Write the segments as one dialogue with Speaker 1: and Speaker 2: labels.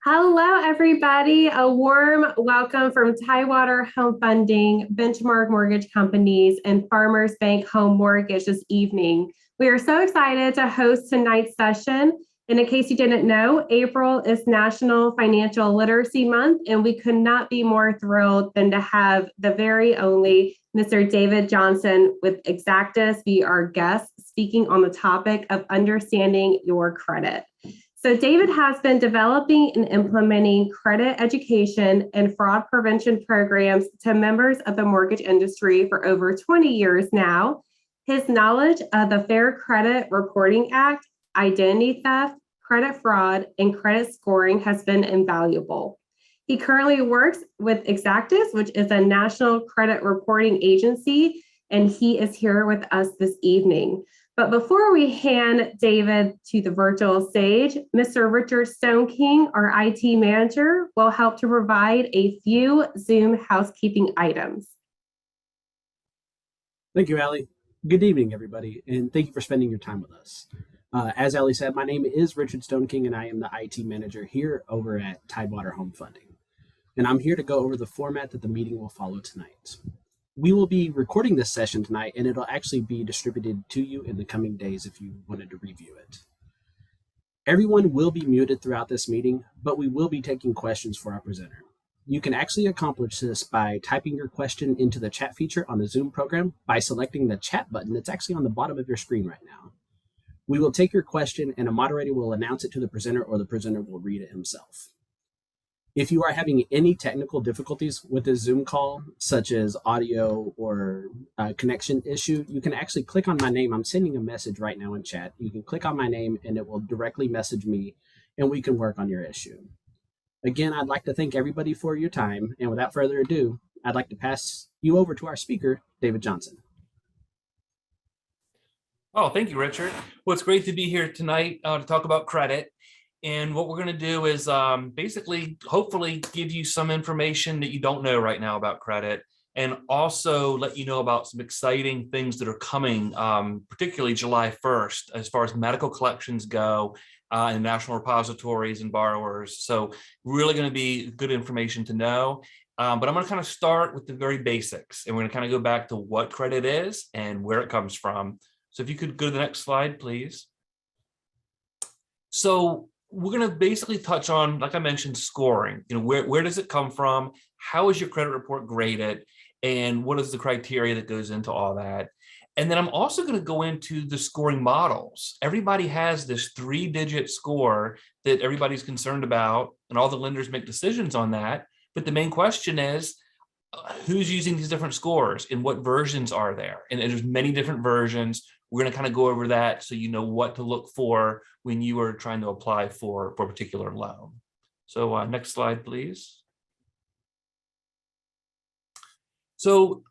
Speaker 1: Hello, everybody. A warm welcome from Tidewater Home Funding, Benchmark Mortgage Companies, and Farmers Bank Home Mortgage this evening. We are so excited to host tonight's session. And in case you didn't know, April is National Financial Literacy Month, and we could not be more thrilled than to have the very only Mr. David Johnson with Xactus be our guest, speaking on the topic of understanding your credit. So David has been developing and implementing credit education and fraud prevention programs to members of the mortgage industry for over 20 years now. His knowledge of the Fair Credit Reporting Act, identity theft, credit fraud, and credit scoring has been invaluable. He currently works with Xactus, which is a national credit reporting agency, and he is here with us this evening. But before we hand David to the virtual stage, Mr. Richard Stoneking, our IT manager, will help to provide a few Zoom housekeeping items.
Speaker 2: Thank you, Allie. Good evening, everybody, and thank you for spending your time with us. As Allie said, my name is Richard Stoneking, and I am the IT manager here over at Tidewater Home Funding. And I'm here to go over the format that the meeting will follow tonight. We will be recording this session tonight, and it'll actually be distributed to you in the coming days if you wanted to review it. Everyone will be muted throughout this meeting, but we will be taking questions for our presenter. You can actually accomplish this by typing your question into the chat feature on the Zoom program by selecting the chat button that's actually on the bottom of your screen right now. We will take your question, and a moderator will announce it to the presenter, or the presenter will read it himself. If you are having any technical difficulties with this Zoom call, such as audio or connection issue, you can actually click on my name. I'm sending a message right now in chat. You can click on my name and it will directly message me and we can work on your issue. Again, I'd like to thank everybody for your time. And without further ado, I'd like to pass you over to our speaker, David Johnson.
Speaker 3: Oh, thank you, Richard. Well, it's great to be here tonight to talk about credit. And what we're going to do is basically, hopefully, give you some information that you don't know right now about credit, and also let you know about some exciting things that are coming, particularly July 1st, as far as medical collections go and national repositories and borrowers. So really going to be good information to know. But I'm going to kind of start with the very basics, and we're going to kind of go back to what credit is and where it comes from. So if you could go to the next slide, please. So we're going to basically touch on, like I mentioned, scoring. You know, where does it come from? How is your credit report graded? And what is the criteria that goes into all that? And then I'm also going to go into the scoring models. Everybody has this 3-digit score that everybody's concerned about, and all the lenders make decisions on that. But the main question is, who's using these different scores and what versions are there? And there's many different versions. We're going to kind of go over that so you know what to look for when you are trying to apply for a particular loan. So next slide, please. So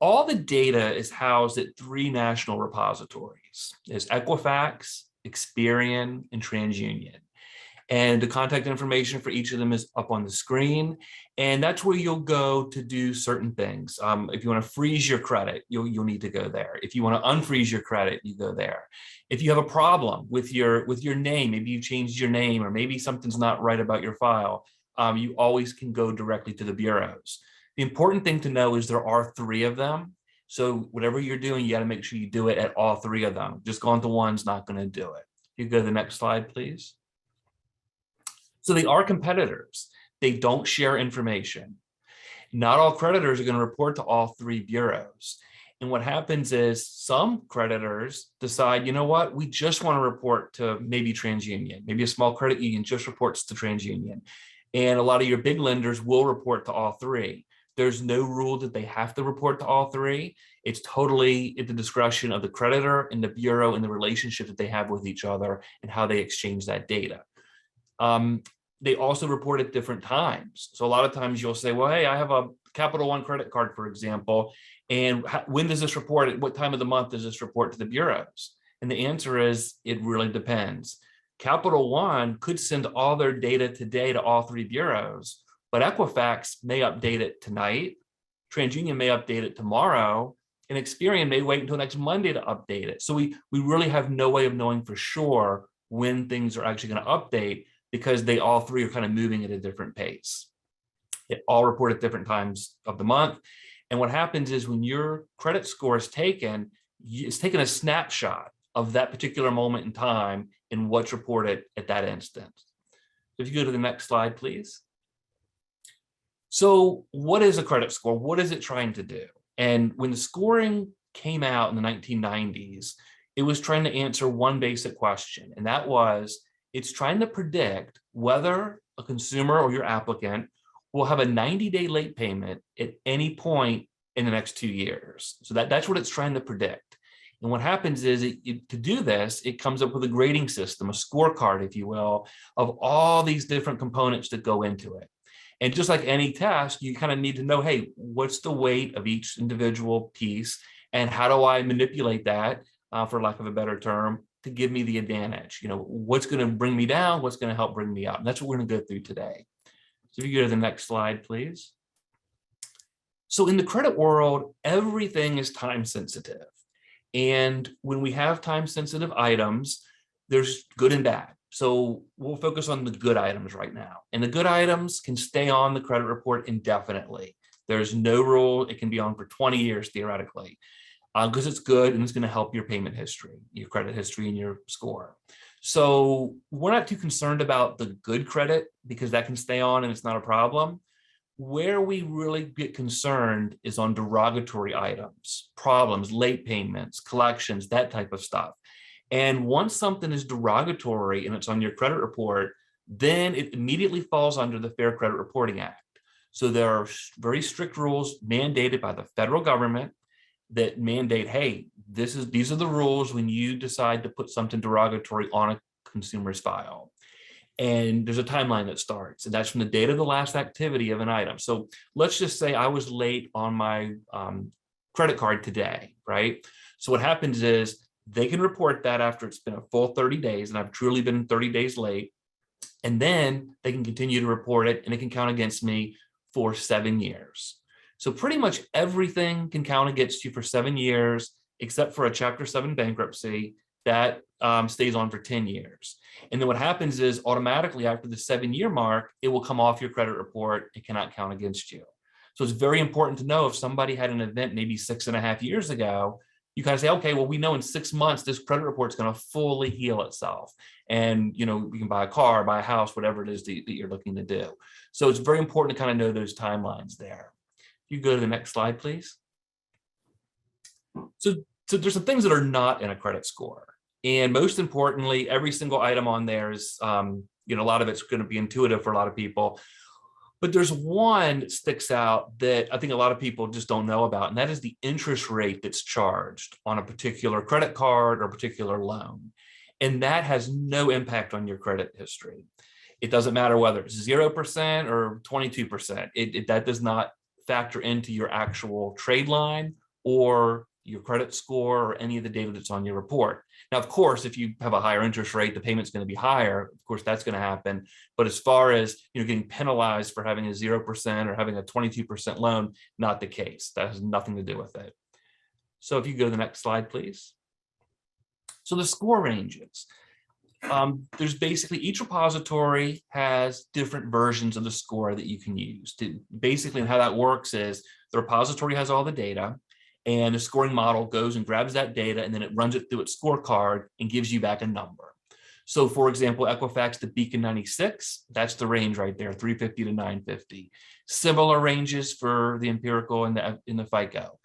Speaker 3: all the data is housed at 3 national repositories. There's Equifax, Experian, and TransUnion. And the contact information for each of them is up on the screen. And that's where you'll go to do certain things. If you want to freeze your credit, you'll need to go there. If you want to unfreeze your credit, you go there. If you have a problem with your name, maybe you changed your name, or maybe something's not right about your file, you always can go directly to the bureaus. The important thing to know is there are 3 of them. So whatever you're doing, you got to make sure you do it at all 3 of them. Just going to one's not going to do it. You go to the next slide, please. So they are competitors. They don't share information. Not all creditors are going to report to all 3 bureaus. And what happens is some creditors decide, you know what, we just want to report to maybe TransUnion. Maybe a small credit union just reports to TransUnion. And a lot of your big lenders will report to all 3. There's no rule that they have to report to all 3. It's totally at the discretion of the creditor and the bureau and the relationship that they have with each other and how they exchange that data. They also report at different times. So a lot of times you'll say, well, hey, I have a Capital One credit card, for example, and when does this report, at what time of the month does this report to the bureaus? And the answer is, it really depends. Capital One could send all their data today to all 3 bureaus, but Equifax may update it tonight, TransUnion may update it tomorrow, and Experian may wait until next Monday to update it. So we really have no way of knowing for sure when things are actually going to update. because they all three are kind of moving at a different pace. They all report at different times of the month. And what happens is when your credit score is taken, it's taken a snapshot of that particular moment in time and what's reported at that instant. If you go to the next slide, please. So what is a credit score? What is it trying to do? And when the scoring came out in the 1990s, it was trying to answer one basic question, and that was, it's trying to predict whether a consumer or your applicant will have a 90-day late payment at any point in the next 2 years. So that's what it's trying to predict. And what happens is to do this, it comes up with a grading system, a scorecard, if you will, of all these different components that go into it. And just like any test, you kind of need to know, hey, what's the weight of each individual piece? And how do I manipulate that, for lack of a better term, to give me the advantage? What's going to bring me down? What's going to help bring me up? And that's what we're going to go through today. So if you go to the next slide, please. So in the credit world, everything is time sensitive. And when we have time sensitive items, there's good and bad. So we'll focus on the good items right now. And the good items can stay on the credit report indefinitely. There's no rule. It can be on for 20 years theoretically, because it's good and it's going to help your payment history, your credit history, and your score. So we're not too concerned about the good credit because that can stay on and it's not a problem. Where we really get concerned is on derogatory items, problems, late payments, collections, that type of stuff. And once something is derogatory and it's on your credit report, then it immediately falls under the Fair Credit Reporting Act. So there are very strict rules mandated by the federal government that mandate, hey, these are the rules when you decide to put something derogatory on a consumer's file. And there's a timeline that starts, and that's from the date of the last activity of an item. So let's just say I was late on my credit card today, right? So what happens is they can report that after it's been a full 30 days, and I've truly been 30 days late. And then they can continue to report it, and it can count against me for 7 years. So pretty much everything can count against you for 7 years, except for a Chapter 7 bankruptcy that stays on for 10 years. And then what happens is automatically after the 7-year mark, it will come off your credit report. It cannot count against you. So it's very important to know if somebody had an event maybe 6.5 years ago, you kind of say, okay, well, we know in 6 months, this credit report is going to fully heal itself. And, you can buy a car, buy a house, whatever it is that you're looking to do. So it's very important to kind of know those timelines there. You go to the next slide, please. So there's some things that are not in a credit score. And most importantly, every single item on there is, a lot of it's going to be intuitive for a lot of people. But there's one that sticks out that I think a lot of people just don't know about, and that is the interest rate that's charged on a particular credit card or a particular loan. And that has no impact on your credit history. It doesn't matter whether it's 0% or 22%. That does not factor into your actual trade line or your credit score or any of the data that's on your report. Now, of course, if you have a higher interest rate, the payment's going to be higher. Of course, that's going to happen. But as far as getting penalized for having a 0% or having a 22% loan, not the case. That has nothing to do with it. So if you go to the next slide, please. So the score ranges. There's basically each repository has different versions of the score that you can use. Basically, how that works is the repository has all the data, and the scoring model goes and grabs that data, and then it runs it through its scorecard and gives you back a number. So for example, Equifax, the Beacon 96, that's the range right there, 350 to 950. Similar ranges for the empirical and the FICO.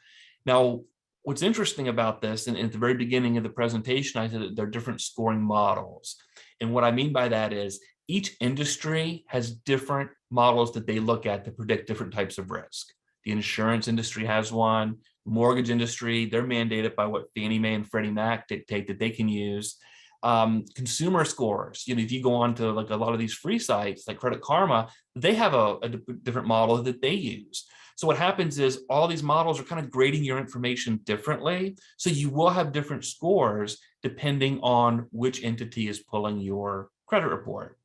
Speaker 3: Now, what's interesting about this, and at the very beginning of the presentation, I said that there are different scoring models. And what I mean by that is each industry has different models that they look at to predict different types of risk. The insurance industry has one, mortgage industry, they're mandated by what Fannie Mae and Freddie Mac dictate that they can use. Consumer scores, if you go on to like a lot of these free sites like Credit Karma, they have a different model that they use. So what happens is all these models are kind of grading your information differently. So you will have different scores depending on which entity is pulling your credit report.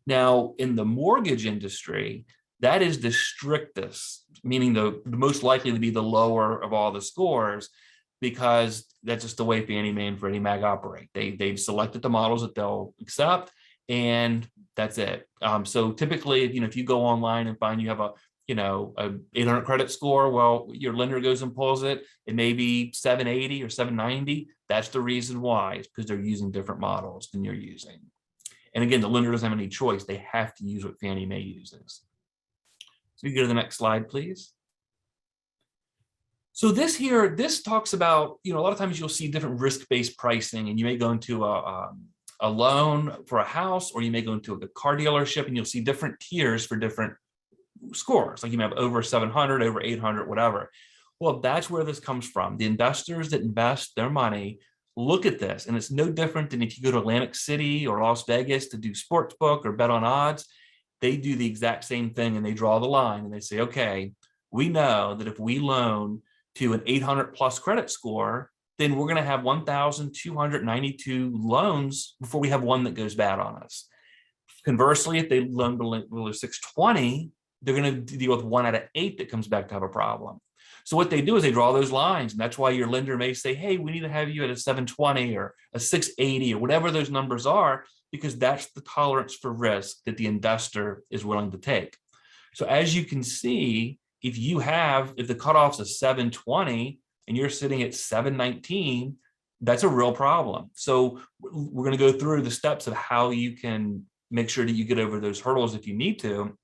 Speaker 3: Now, in the mortgage industry, that is the strictest, meaning the most likely to be the lower of all the scores, because that's just the way Fannie Mae and Freddie Mac operate. They've selected the models that they'll accept, and that's it. So typically, if you go online and find you have a 800 credit score, well, your lender goes and pulls it. It may be 780 or 790. That's the reason why. It's because they're using different models than you're using. And again, the lender doesn't have any choice. They have to use what Fannie Mae uses. So you go to the next slide, please. So this talks about, a lot of times you'll see different risk-based pricing, and you may go into a loan for a house, or you may go into a car dealership, and you'll see different tiers for different scores. Like you may have over 700, over 800, whatever. Well, that's where this comes from. The investors that invest their money look at this, and it's no different than if you go to Atlantic City or Las Vegas to do sports book or bet on odds. They do the exact same thing, and they draw the line and they say, okay, we know that if we loan to an 800 plus credit score, then we're going to have 1,292 loans before we have one that goes bad on us. Conversely, if they loan below 620, they're going to deal with 1 out of 8 that comes back to have a problem. So what they do is they draw those lines, and that's why your lender may say, hey, we need to have you at a 720 or a 680 or whatever those numbers are, because that's the tolerance for risk that the investor is willing to take. So as you can see, if the cutoff's a 720 and you're sitting at 719, that's a real problem. So we're going to go through the steps of how you can make sure that you get over those hurdles if you need to.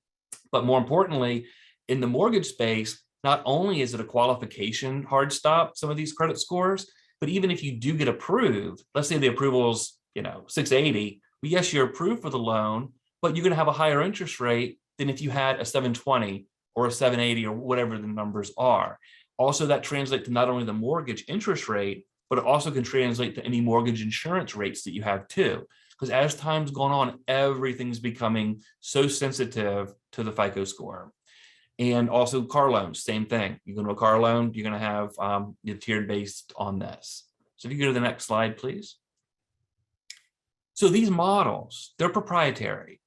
Speaker 3: But more importantly, in the mortgage space, not only is it a qualification hard stop, some of these credit scores, but even if you do get approved, let's say the approval's 680, well, yes, you're approved for the loan, but you're going to have a higher interest rate than if you had a 720 or a 780 or whatever the numbers are. Also, that translates to not only the mortgage interest rate, but it also can translate to any mortgage insurance rates that you have too. Because as time's gone on, everything's becoming so sensitive to the FICO score. And also car loans, same thing. You go to a car loan, you're going to have your tiered based on this. So if you go to the next slide, please. So these models, they're proprietary.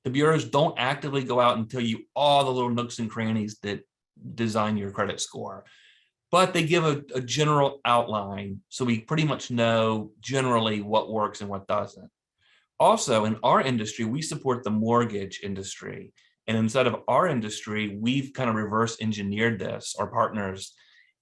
Speaker 3: The bureaus don't actively go out and tell you all the little nooks and crannies that design your credit score, but they give a general outline. So we pretty much know generally what works and what doesn't. Also, in our industry, we support the mortgage industry. And instead of our industry, we've kind of reverse engineered this, our partners,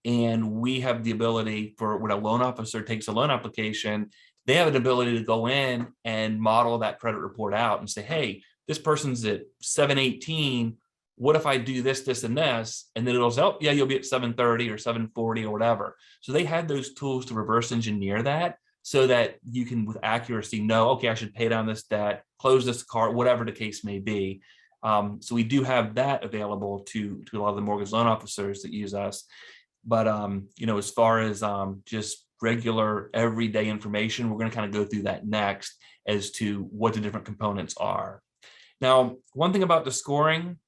Speaker 3: and we have the ability for when a loan officer takes a loan application, they have an ability to go in and model that credit report out and say, hey, this person's at 718. What if I do this, this, and this? And then it'll say, oh, yeah, you'll be at 730 or 740 or whatever. So they have those tools to reverse engineer that so that you can, with accuracy, know, okay, I should pay down this debt, close this card, whatever the case may be. So we do have that available to a lot of the mortgage loan officers that use us. But, as far as just regular everyday information, we're going to kind of go through that next as to what the different components are. Now, one thing about the scoring,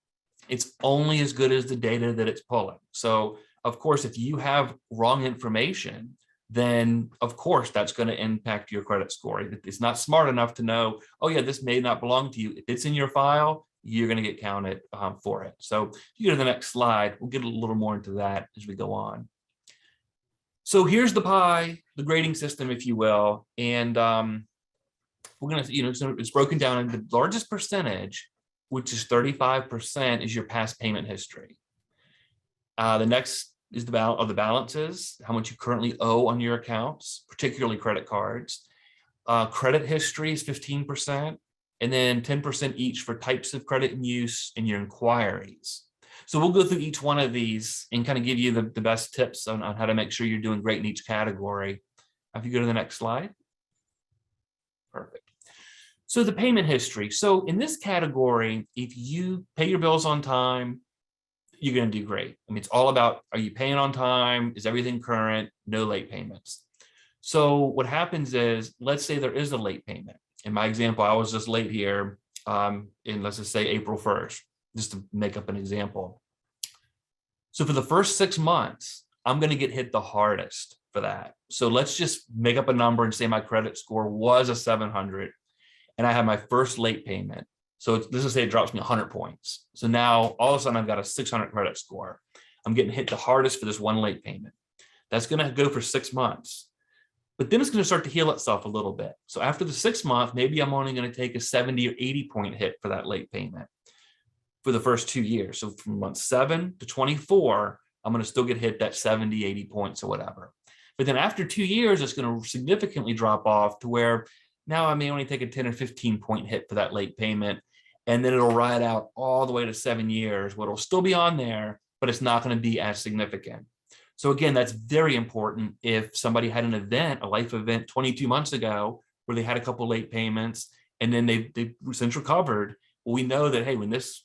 Speaker 3: it's only as good as the data that it's pulling. So, of course, if you have wrong information, then of course that's going to impact your credit score. It's not smart enough to know, oh yeah, this may not belong to you. If it's in your file, you're going to get counted for it. So if you go to the next slide, we'll get a little more into that as we go on. So here's the pie, the grading system, if you will. And we're going to, so it's broken down into the largest percentage, which is 35%, is your past payment history. The next is the balances, how much you currently owe on your accounts, particularly credit cards. Credit history is 15%, and then 10% each for types of credit and use and your inquiries. So we'll go through each one of these and kind of give you the best tips on how to make sure you're doing great in each category. If you go to the next slide. Perfect. So the payment history. So in this category, if you pay your bills on time, you're going to do great. I mean, it's all about, are you paying on time? Is everything current? No late payments. So what happens is, let's say there is a late payment. In my example, I was just late here in, let's just say, April 1st, just to make up an example. So for the first 6 months, I'm going to get hit the hardest for that. So let's just make up a number and say my credit score was a 700 and I have my first late payment. So let's just say it drops me 100 points. So now all of a sudden I've got a 600 credit score. I'm getting hit the hardest for this one late payment. That's going to go for 6 months. but then it's going to start to heal itself a little bit. So after the 6th month, maybe I'm only going to take a 70 or 80 point hit for that late payment for the first 2 years. So from month 7 to 24, I'm going to still get hit that 70, 80 points or whatever. But then after 2 years, it's going to significantly drop off to where now I may only take a 10 or 15 point hit for that late payment. And then it'll ride out all the way to 7 years, where it'll still be on there, but it's not going to be as significant. So again, that's very important. If somebody had an event, a life event 22 months ago, where they had a couple late payments and then they since recovered, well, we know that, hey, when this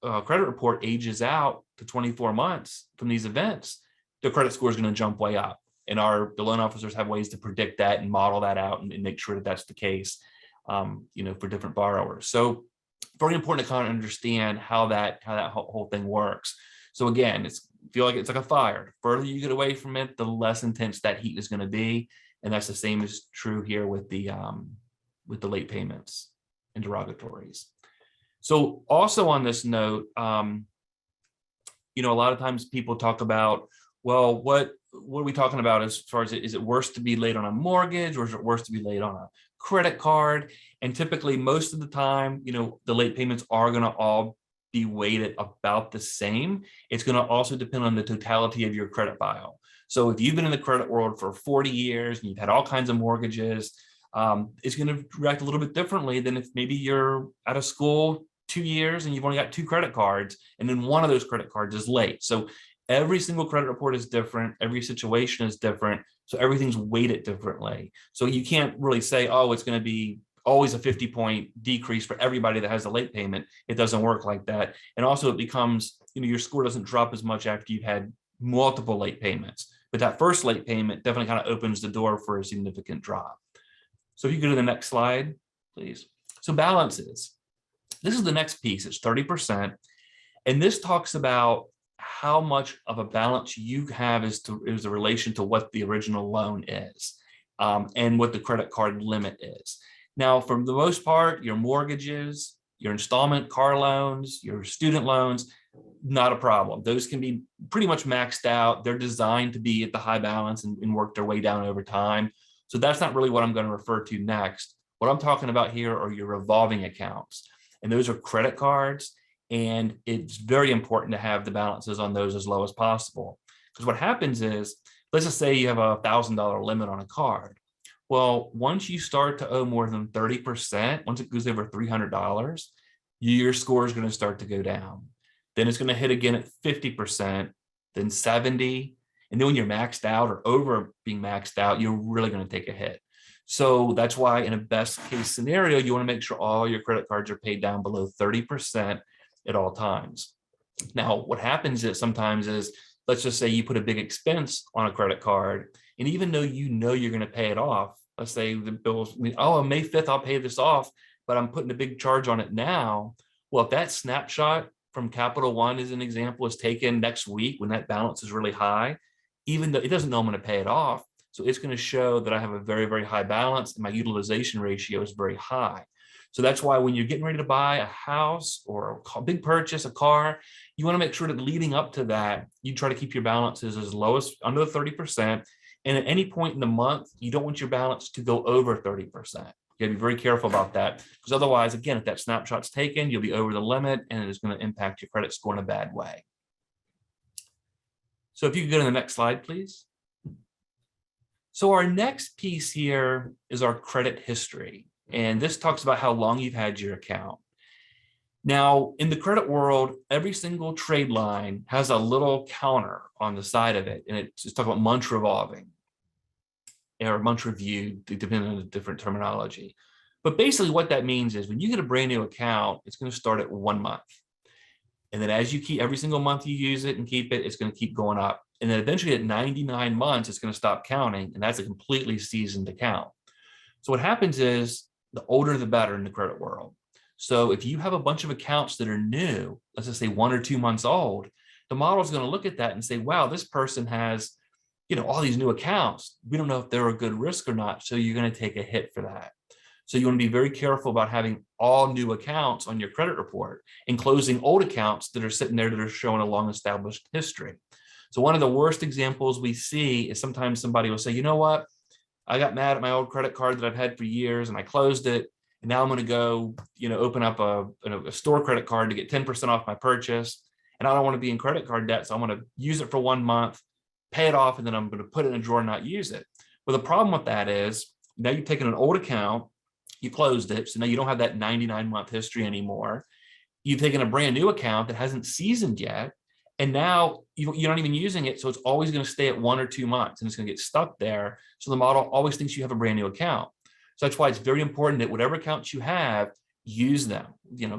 Speaker 3: credit report ages out to 24 months from these events, the credit score is going to jump way up. And the loan officers have ways to predict that and model that out and make sure that that's the case, for different borrowers. So very important to kind of understand how that whole thing works. So again, feel like it's like a fire. The further you get away from it, the less intense that heat is going to be. And that's the same as true here with the late payments and derogatories. So also on this note, a lot of times people talk about, well, what are we talking about as far as is it worse to be late on a mortgage, or is it worse to be late on a credit card? And typically most of the time, the late payments are going to all be weighted about the same. It's going to also depend on the totality of your credit file. So if you've been in the credit world for 40 years and you've had all kinds of mortgages, it's going to react a little bit differently than if maybe you're out of school 2 years and you've only got 2 credit cards, and then one of those credit cards is late. So every single credit report is different. Every situation is different. So everything's weighted differently. So you can't really say, oh, it's going to be always a 50-point decrease for everybody that has a late payment. It doesn't work like that. And also it becomes, your score doesn't drop as much after you've had multiple late payments. But that first late payment definitely kind of opens the door for a significant drop. So if you go to the next slide, please. So balances. This is the next piece. It's 30%. And this talks about how much of a balance you have is a relation to what the original loan is, and what the credit card limit is. Now, for the most part, your mortgages, your installment car loans, your student loans, not a problem. Those can be pretty much maxed out. They're designed to be at the high balance and work their way down over time. So that's not really what I'm going to refer to next. What I'm talking about here are your revolving accounts, and those are credit cards. And it's very important to have the balances on those as low as possible. Because what happens is, let's just say you have a $1,000 limit on a card. Well, once you start to owe more than 30%, once it goes over $300, your score is going to start to go down. Then it's going to hit again at 50%, then 70. And then when you're maxed out or over being maxed out, you're really going to take a hit. So that's why in a best case scenario, you want to make sure all your credit cards are paid down below 30% at all times. Now, what happens is sometimes is, let's just say you put a big expense on a credit card, and even though you're going to pay it off, let's say the bill's, on May 5th, I'll pay this off, but I'm putting a big charge on it now. Well, if that snapshot from Capital One, as an example, is taken next week when that balance is really high, even though it doesn't know I'm going to pay it off, so it's going to show that I have a very, very high balance and my utilization ratio is very high. So that's why when you're getting ready to buy a house or a big purchase, a car, you want to make sure that leading up to that, you try to keep your balances as low as under the 30%. And at any point in the month, you don't want your balance to go over 30%. You got to be very careful about that, because otherwise, again, if that snapshot's taken, you'll be over the limit and it is going to impact your credit score in a bad way. So if you could go to the next slide, please. So our next piece here is our credit history. And this talks about how long you've had your account. Now, in the credit world, every single trade line has a little counter on the side of it. And it's talking about months revolving or months reviewed, depending on the different terminology. But basically what that means is when you get a brand new account, it's going to start at 1 month. And then as you keep every single month you use it and keep it, it's going to keep going up. And then eventually at 99 months, it's going to stop counting. And that's a completely seasoned account. So what happens is the older, the better in the credit world. So if you have a bunch of accounts that are new, let's just say 1 or 2 months old, the model is going to look at that and say, wow, this person has, all these new accounts. We don't know if they're a good risk or not. So you're going to take a hit for that. So you want to be very careful about having all new accounts on your credit report and closing old accounts that are sitting there that are showing a long established history. So one of the worst examples we see is sometimes somebody will say, you know what? I got mad at my old credit card that I've had for years and I closed it. And now I'm going to go, open up a store credit card to get 10% off my purchase. And I don't want to be in credit card debt. So I'm going to use it for 1 month, pay it off, and then I'm going to put it in a drawer and not use it. Well, the problem with that is now you've taken an old account, you closed it. So now you don't have that 99-month history anymore. You've taken a brand new account that hasn't seasoned yet. And now you're not even using it. So it's always going to stay at 1 or 2 months and it's going to get stuck there. So the model always thinks you have a brand new account. So that's why it's very important that whatever accounts you have, use them,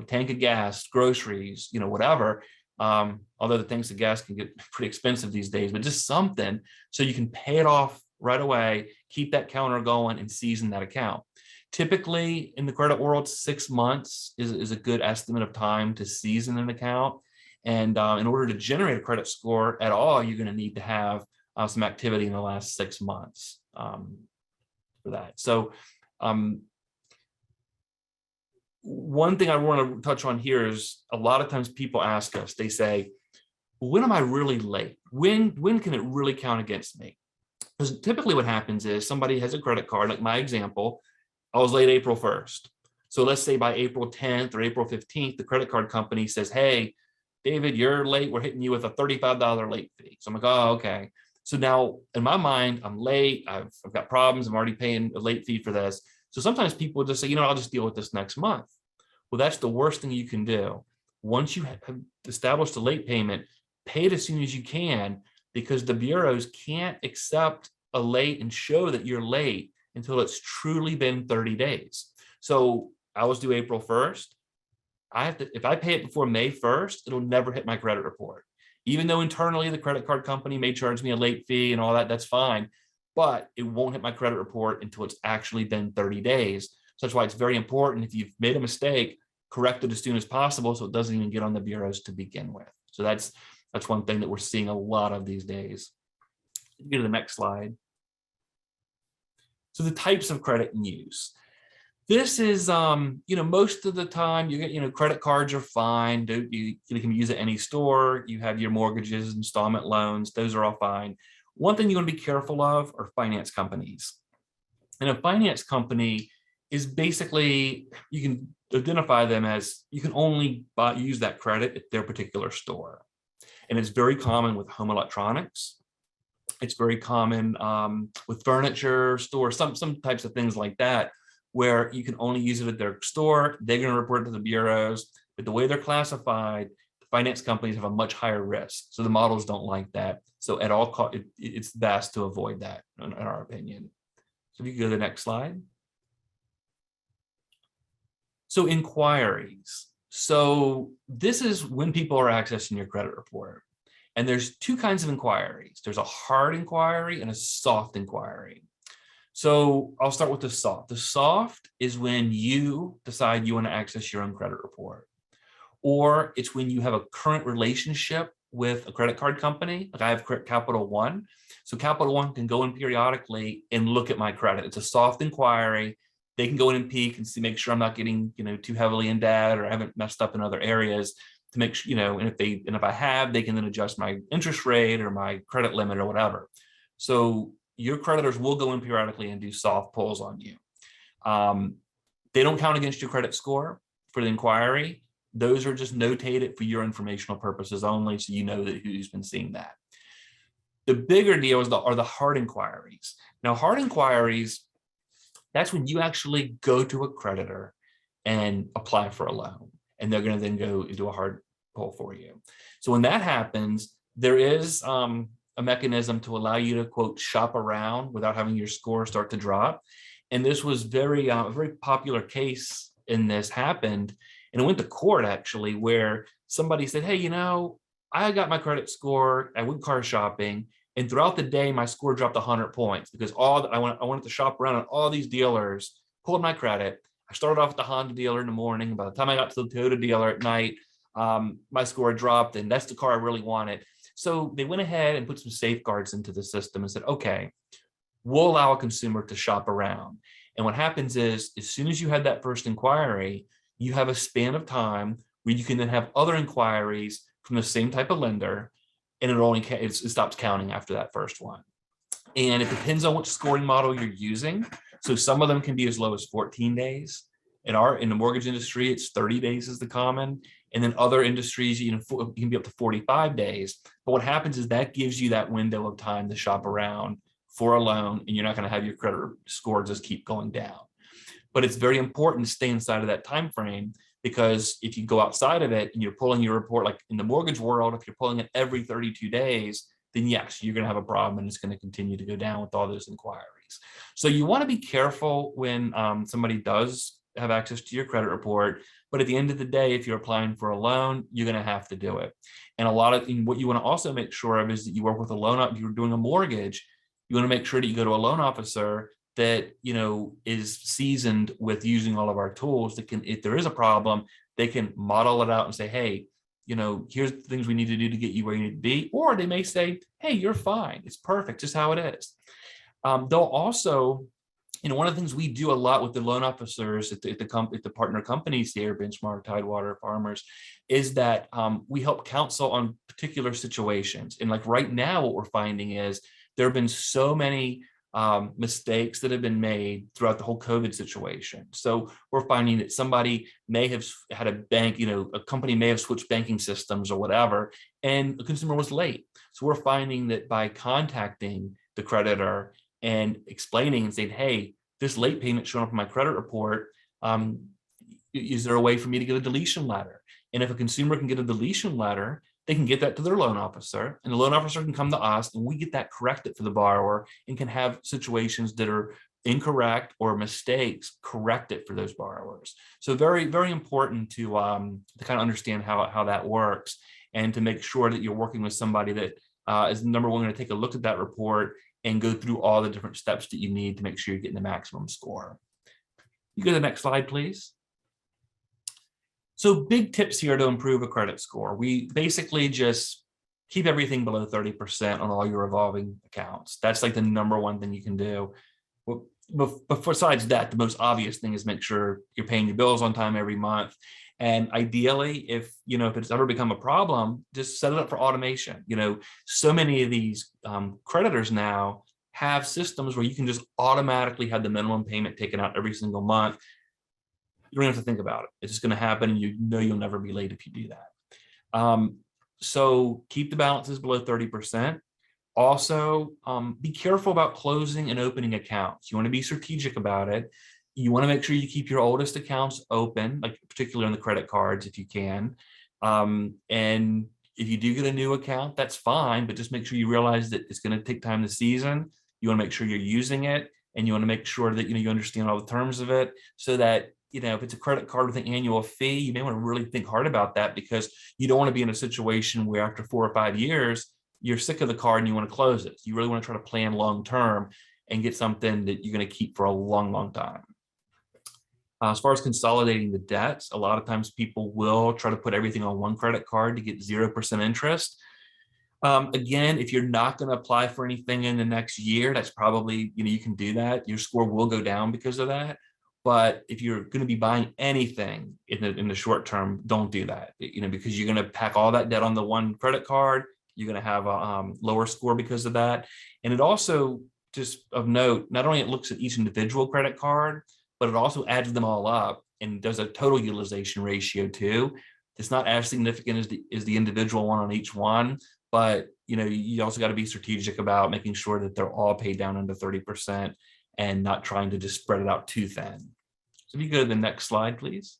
Speaker 3: tank of gas, groceries, whatever. Although the tanks of gas can get pretty expensive these days, but just something so you can pay it off right away, keep that counter going and season that account. Typically in the credit world, 6 months is a good estimate of time to season an account. And in order to generate a credit score at all, you're going to need to have some activity in the last 6 months for that. So one thing I want to touch on here is a lot of times people ask us, they say, when am I really late? When can it really count against me? Because typically what happens is somebody has a credit card, like my example, I was late April 1st. So let's say by April 10th or April 15th, the credit card company says, hey, David, you're late. We're hitting you with a $35 late fee. So I'm like, oh, okay. So now in my mind, I'm late. I've got problems. I'm already paying a late fee for this. So sometimes people just say, I'll just deal with this next month. Well, that's the worst thing you can do. Once you have established a late payment, pay it as soon as you can, because the bureaus can't accept a late and show that you're late until it's truly been 30 days. So I was due April 1st. If I pay it before May 1st, it'll never hit my credit report. Even though internally the credit card company may charge me a late fee and all that, that's fine, but it won't hit my credit report until it's actually been 30 days. So that's why it's very important, if you've made a mistake, correct it as soon as possible so it doesn't even get on the bureaus to begin with. So that's one thing that we're seeing a lot of these days. Go to the next slide. So the types of credit in use. This is, most of the time you get, credit cards are fine. You can use at any store. You have your mortgages, installment loans. Those are all fine. One thing you want to be careful of are finance companies. And a finance company is basically, you can identify them as, you can only use that credit at their particular store. And it's very common with home electronics. It's very common with furniture stores, some types of things like that, where you can only use it at their store. They're going to report it to the bureaus, but the way they're classified, the finance companies have a much higher risk. So the models don't like that. So at all costs, it's best to avoid that, in our opinion. So if you could go to the next slide. So inquiries. So this is when people are accessing your credit report. And there's two kinds of inquiries. There's a hard inquiry and a soft inquiry. So I'll start with the soft. The soft is when you decide you want to access your own credit report, or it's when you have a current relationship with a credit card company. Like I have Capital One. So Capital One can go in periodically and look at my credit. It's a soft inquiry. They can go in and peek and see, make sure I'm not getting, too heavily in debt or I haven't messed up in other areas to make sure, and if I have, they can then adjust my interest rate or my credit limit or whatever. So your creditors will go in periodically and do soft pulls on you. They don't count against your credit score for the inquiry. Those are just notated for your informational purposes only, so you know that who's been seeing that. The bigger deal are the hard inquiries. Now, hard inquiries, that's when you actually go to a creditor and apply for a loan, and they're going to then go do a hard pull for you. So when that happens, there is a mechanism to allow you to, quote, shop around without having your score start to drop. And this was a very popular case in this happened. And it went to court, actually, where somebody said, hey, I got my credit score, I went car shopping, and throughout the day, my score dropped 100 points because I wanted to shop around and all these dealers pulled my credit. I started off at the Honda dealer in the morning. By the time I got to the Toyota dealer at night, my score dropped, and that's the car I really wanted. So they went ahead and put some safeguards into the system and said, okay, we'll allow a consumer to shop around. And what happens is, as soon as you had that first inquiry, you have a span of time where you can then have other inquiries from the same type of lender, and it stops counting after that first one. And it depends on which scoring model you're using. So some of them can be as low as 14 days. In the mortgage industry, it's 30 days is the common. And then other industries, you can be up to 45 days. But what happens is that gives you that window of time to shop around for a loan, and you're not going to have your credit score just keep going down. But it's very important to stay inside of that time frame, because if you go outside of it and you're pulling your report, like in the mortgage world, if you're pulling it every 32 days, then yes, you're going to have a problem, and it's going to continue to go down with all those inquiries. So you want to be careful when somebody does have access to your credit report. But at the end of the day, if you're applying for a loan, you're going to have to do it. And what you want to also make sure of is that you work with a loan officer. If you're doing a mortgage, you want to make sure that you go to a loan officer that is seasoned with using all of our tools that can, if there is a problem, they can model it out and say, hey, here's the things we need to do to get you where you need to be. Or they may say, hey, you're fine. It's perfect, just how it is. They'll also, one of the things we do a lot with the loan officers at the partner companies here, Benchmark, Tidewater, Farmers, is that we help counsel on particular situations. And like right now, what we're finding is there have been so many mistakes that have been made throughout the whole COVID situation. So we're finding that somebody may have had a bank, a company may have switched banking systems or whatever, and the consumer was late. So we're finding that by contacting the creditor and explaining and saying, hey, this late payment showing up on my credit report, is there a way for me to get a deletion letter? And if a consumer can get a deletion letter, they can get that to their loan officer, and the loan officer can come to us, and we get that corrected for the borrower and can have situations that are incorrect or mistakes corrected for those borrowers. So very, very important to kind of understand how that works, and to make sure that you're working with somebody that is, number one, going to take a look at that report and go through all the different steps that you need to make sure you're getting the maximum score. You go to the next slide, please. So big tips here to improve a credit score. We basically just keep everything below 30% on all your revolving accounts. That's like the number one thing you can do. But besides that, the most obvious thing is make sure you're paying your bills on time every month. And ideally, if it's ever become a problem, just set it up for automation. So many of these creditors now have systems where you can just automatically have the minimum payment taken out every single month. You don't have to think about it. It's just going to happen, and you'll never be late if you do that. So keep the balances below 30%. Also, be careful about closing and opening accounts. You want to be strategic about it. You want to make sure you keep your oldest accounts open, like particularly on the credit cards if you can. And if you do get a new account, that's fine, but just make sure you realize that it's going to take time to season. You want to make sure you're using it, and you want to make sure that you understand all the terms of it, so that if it's a credit card with an annual fee, you may want to really think hard about that, because you don't want to be in a situation where after 4 or 5 years, you're sick of the card and you want to close it. You really want to try to plan long-term and get something that you're going to keep for a long, long time. As far as consolidating the debts, a lot of times people will try to put everything on one credit card to get 0% interest. Again, if you're not going to apply for anything in the next year, that's probably, you can do that. Your score will go down because of that. But if you're going to be buying anything in the short term, don't do that, because you're going to pack all that debt on the one credit card. You're going to have a lower score because of that. And it also, just of note, not only it looks at each individual credit card, but it also adds them all up and does a total utilization ratio too. It's not as significant as the individual one on each one, but you also got to be strategic about making sure that they're all paid down under 30% and not trying to just spread it out too thin. So if you go to the next slide, please.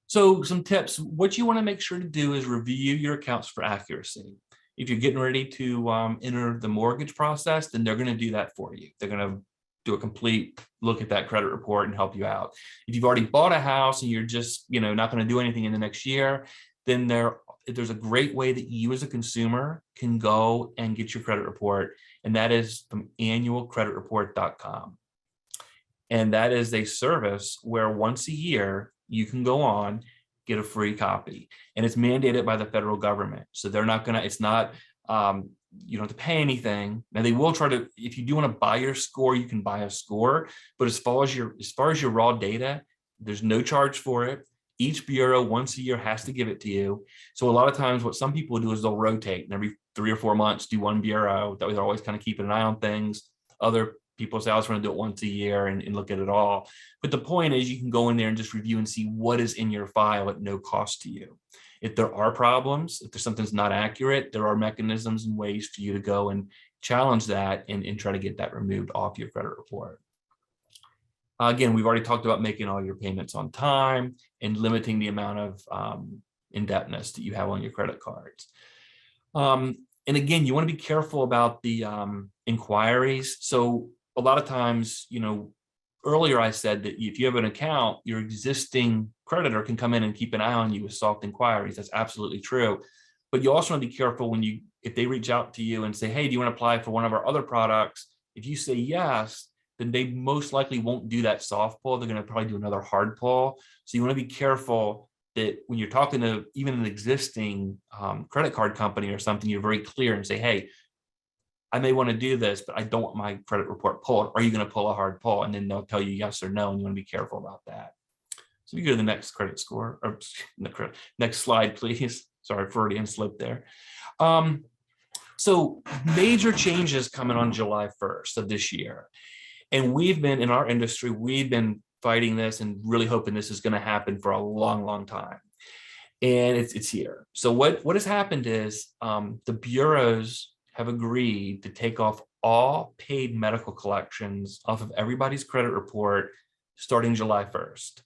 Speaker 3: So some tips. What you want to make sure to do is review your accounts for accuracy. If you're getting ready to enter the mortgage process, then they're going to do that for you. They're going to do a complete look at that credit report and help you out. If you've already bought a house and you're just not going to do anything in the next year, then there's a great way that you as a consumer can go and get your credit report, and that is from annualcreditreport.com. And that is a service where once a year you can go on, get a free copy, and it's mandated by the federal government. So they're not going to, it's not, you don't have to pay anything. Now they will try to, if you do want to buy your score, you can buy a score, but as far as your raw data, there's no charge for it. Each bureau once a year has to give it to you. So a lot of times what some people do is they'll rotate and every 3 or 4 months do one bureau. That way they're always kind of keeping an eye on things. Other people say, I just want to do it once a year and look at it all. But the point is you can go in there and just review and see what is in your file at no cost to you. If there are problems, if there's something that's not accurate, there are mechanisms and ways for you to go and challenge that and try to get that removed off your credit report. Again, we've already talked about making all your payments on time and limiting the amount of indebtedness that you have on your credit cards. And again, you want to be careful about the inquiries. So a lot of times, earlier I said that if you have an account, your existing creditor can come in and keep an eye on you with soft inquiries. That's absolutely true. But you also want to be careful if they reach out to you and say, hey, do you want to apply for one of our other products? If you say yes, then they most likely won't do that soft pull. They're going to probably do another hard pull. So you want to be careful that when you're talking to even an existing credit card company or something, you're very clear and say, hey, I may want to do this, but I don't want my credit report pulled. Are you going to pull a hard pull? And then they'll tell you yes or no, and you want to be careful about that. So you go to the next credit score, or next slide, please. Sorry, Freudian slip there. So major changes coming on July 1st of this year. And we've been, in our industry, we've been fighting this and really hoping this is going to happen for a long, long time. And it's here. So what has happened is the bureaus have agreed to take off all paid medical collections off of everybody's credit report starting July 1st.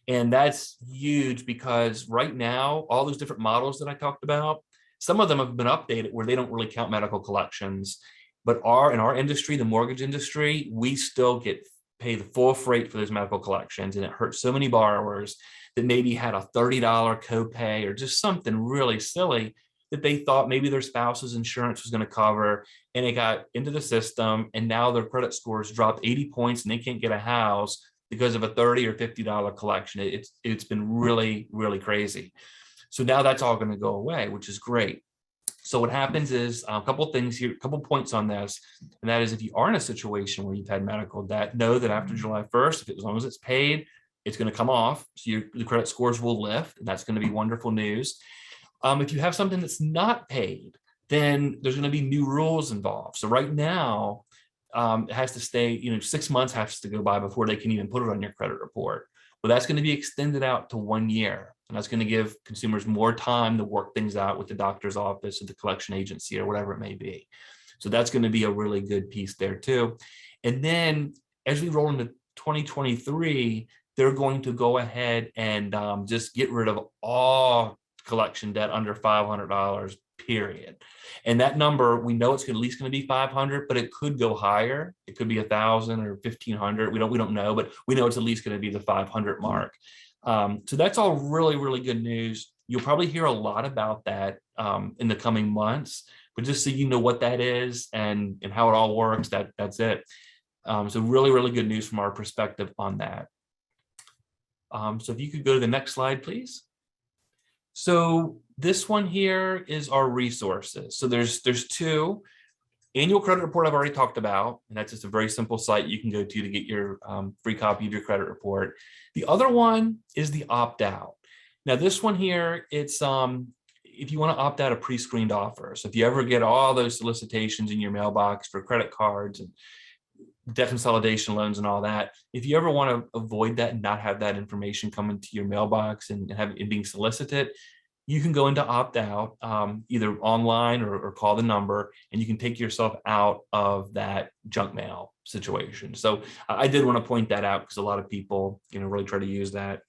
Speaker 3: And that's huge because right now, all those different models that I talked about, some of them have been updated where they don't really count medical collections. But in our industry, the mortgage industry, we still get paid the full freight for those medical collections. And it hurts so many borrowers that maybe had a $30 copay or just something really silly that they thought maybe their spouse's insurance was going to cover, and it got into the system, and now their credit scores dropped 80 points and they can't get a house because of a $30 or $50 collection. It's been really, really crazy. So now that's all going to go away, which is great. So what happens is a couple of things here, a couple of points on this, and that is if you are in a situation where you've had medical debt, know that after July 1st, as long as it's paid, it's going to come off. So the credit scores will lift, and that's going to be wonderful news. If you have something that's not paid, then there's going to be new rules involved. So right now, it has to stay, 6 months has to go by before they can even put it on your credit report. Well, that's going to be extended out to 1 year. And that's going to give consumers more time to work things out with the doctor's office or the collection agency or whatever it may be. So that's going to be a really good piece there too. And then as we roll into 2023, they're going to go ahead and just get rid of all collection debt under $500, period. And that number, we know it's at least going to be 500, but it could go higher. It could be 1,000 or 1,500. We don't know, but we know it's at least going to be the 500 mark. So that's all really, really good news. You'll probably hear a lot about that in the coming months, but just so you know what that is and how it all works, that's it. So really, really good news from our perspective on that. So if you could go to the next slide, please. So this one here is our resources. So there's two. Annual credit report I've already talked about, and that's just a very simple site you can go to get your free copy of your credit report. The other one is the opt-out. Now this one here, it's if you want to opt out a pre-screened offer. So if you ever get all those solicitations in your mailbox for credit cards and debt consolidation loans and all that, if you ever want to avoid that and not have that information coming to your mailbox and have it being solicited, you can go into opt-out either online or call the number, and you can take yourself out of that junk mail situation. So I did want to point that out because a lot of people, really try to use that